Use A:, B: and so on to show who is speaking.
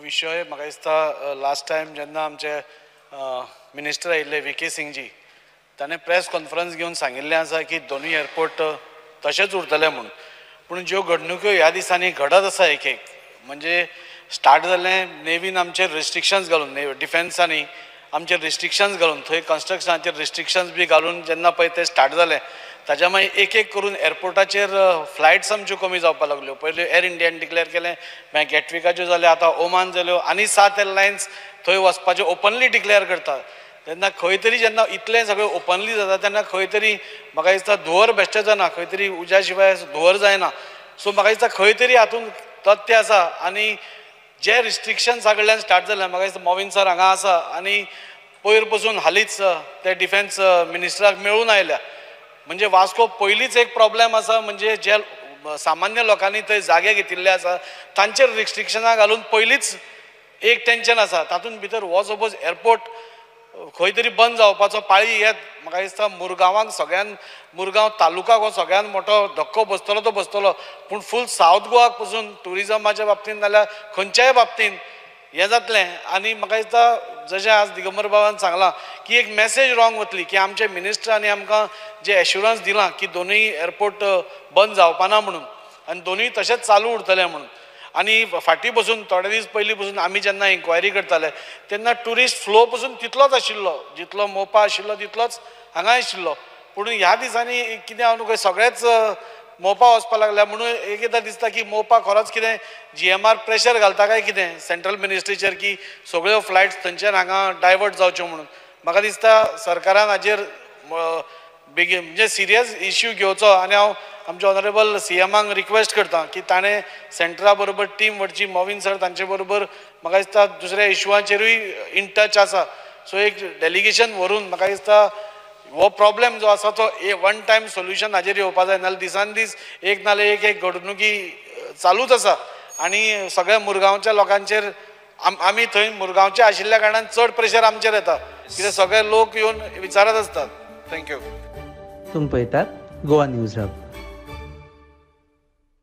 A: विषय म्हाका दिसता लास्ट टायम जेन्ना आमचे मिनिस्टर आयिल्ले VK सिंगजी ताणें प्रेस कॉन्फरन्स घेवन सांगिल्लें आसा की दोनूय एअरपोर्ट तशेंच उरतले म्हणून. पूण ज्यो घडणुको ह्या दिसांनी घडत आसा एक म्हणजे स्टार्ट जाल्लें नेवीन आमचेर रिस्ट्रिक्शन्स घालून डिफेन्सांनी आमचेर रिस्ट्रिक्शन्स घालून थंय कन्स्ट्रक्शनाचेर रिस्ट्रिक्शन्स बी घालून जेन्ना पळय ते स्टार्ट जालें ताच्या मागीर एक करून एअरपोर्टाचेर फ्लायट्स आमच्यो कमी जावपाक लागल्यो. पयलीं एअर इंडियान डिक्लेअर केलें, मागीर गॅटविकाच्यो जाल्यो, आतां ओमान जाल्यो, आनी 7 एअरलायन्स थंय वचपाचें ओपनली डिक्लेअर करतात. तेन्ना खंय तरी जेन्ना इतलें सगळें ओपनली जाता तेन्ना खंय तरी म्हाका दिसता धुंवर बेश्टें जायना, खंय तरी उज्या शिवाय धुंवर जायना. सो म्हाका दिसता खंय तरी हातूंत तथ्य आसा. आनी जे रिस्ट्रिक्शन्सा कडल्यान स्टार्ट जालें म्हाका दिसता मोविन सर हांगा आसा आनी पयर पसून हालींच ते डिफेन्स मिनिस्टराक मेळून आयल्या. म्हणजे वास्को पयलींच एक प्रॉब्लेम आसा, म्हणजे जे सामान्य लोकांनी थंय जागे घेतिल्ले आसा तांचेर रिस्ट्रिक्शनां घालून पयलींच एक टेन्शन आसा. तातूंत भितर हो सपोज एअरपोर्ट खंय तरी बंद जावपाचो पाळी येत म्हाका दिसता मुरगांव तालुकाक हो सगळ्यान मोठो धक्को बसतलो तो बसतलो. पूण फूल सावथ गोवाक पसून टुरिजमाच्या बाबतींत नाल्यार खंयच्याय बाबतींत हें जातलें. आनी म्हाका दिसता जशें आज दिगंबर बाबान सांगलां की एक मेसेज रॉंग वतली की आमचे मिनिस्टरांनी आमकां जे एश्युरन्स दिलां की दोनूय एअरपोर्ट बंद जावपाना म्हणून आनी दोनूय तशेंच चालू उरतले म्हणून. आनी फाटीं पसून थोडे दीस पयलीं पसून आमी जेन्ना इन्क्वायरी करताले तेन्ना ट्युरिस्ट फ्लो पसून तितलोच आशिल्लो, जितलो मोपा आशिल्लो तितलोच हांगा आशिल्लो. पूण ह्या दिसांनी कितें हांव न्हू सगळेच मोपा वचपाक लागल्या म्हणून एकदां दिसता की मोपा खरोच कितें GMR प्रेशर घालता काय कितें सेंट्रल मिनिस्ट्रीचेर की सगळ्यो फ्लायट्स थंयच्यान हांगा डायवर्ट जावच्यो म्हणून. म्हाका दिसता सरकारान हाजेर बेगीन म्हणजे सिरियस इश्यू घेवचो. आनी हांव आमचे ऑनरेबल CMाक रिक्वेस्ट करता की ताणें सेंट्रा बरोबर टीम व्हरची. मोविन सर तांचे बरोबर म्हाका दिसता दुसऱ्या इश्यूआचेरूय इन टच आसा. सो एक डेलिगेशन व्हरून म्हाका दिसता हो प्रॉब्लेम जो आसा तो वन टायम सोल्युशन हाजेर येवपा जाय. नाल्यार दिसान दीस एक नाल्यार एक घडणुकी चालूच आसा. आनी सगळ्या मुरगांवच्या लोकांचेर आमी थंय मुरगांवचे आशिल्ल्या कारणान चड प्रेशर आमचेर येता कित्याक सगळे लोक येवन विचारत आसतात. थँक्यू.
B: तुम्ही पळयतात गोवा न्यूज हब.